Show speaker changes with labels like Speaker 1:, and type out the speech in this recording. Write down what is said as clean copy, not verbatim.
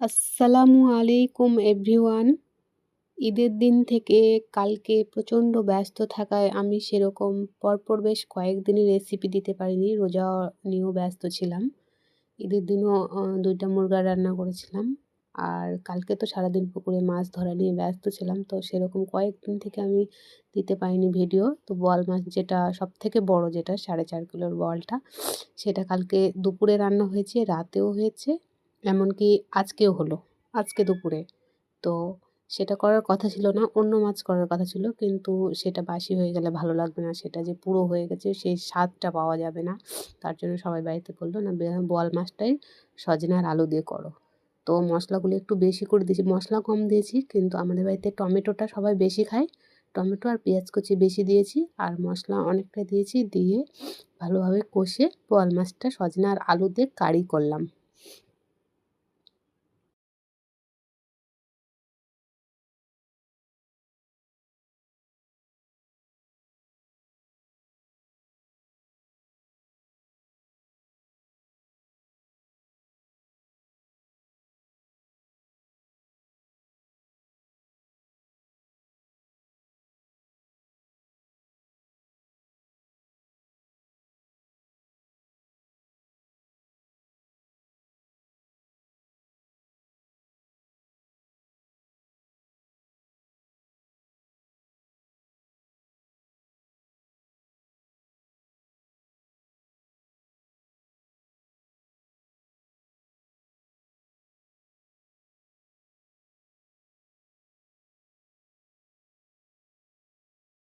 Speaker 1: আসসালামু আলাইকুম এভরিওয়ান। ঈদের দিন থেকে কালকে প্রচণ্ড ব্যস্ত থাকায় আমি সেরকম পরপর বেশ কয়েকদিনই রেসিপি দিতে পারিনি। রোজা নিয়েও ব্যস্ত ছিলাম। ঈদের দিনও ২ টা মুরগা রান্না করেছিলাম। আর কালকে তো সারাদিন পুকুরে মাছ ধরা নিয়ে ব্যস্ত ছিলাম। তো সেরকম কয়েকদিন থেকে আমি দিতে পারিনি ভিডিও। তো বোয়াল মাছ যেটা সবথেকে বড় যেটা 4.5 কিলোর বোয়ালটা, সেটা কালকে দুপুরে রান্না হয়েছে, রাতেও হয়েছে, এমনকি আজকেও হলো, আজকে দুপুরে। তো সেটা করার কথা ছিল না, অন্য মাছ করার কথা ছিল, কিন্তু সেটা বাসি হয়ে গেলে ভালো লাগবে না। সেটা যে পুরো হয়ে গেছে সেই স্বাদটা পাওয়া যাবে না। তার জন্য সবাই বাড়িতে বলল, "না, বোয়াল মাছটাই সজনে আর আলু দিয়ে করো।" তো মশলাগুলো একটু বেশি করে দিয়েছি, মশলা কম দিয়েছি, কিন্তু আমাদের বাড়িতে টমেটোটা সবাই বেশি খায়। টমেটো আর পেঁয়াজ কুচি বেশি দিয়েছি, আর মশলা অনেকটা দিয়েছি। দিয়ে ভালোভাবে কষে বোয়াল মাছটা সজনে আর আলু দিয়ে কারি করলাম।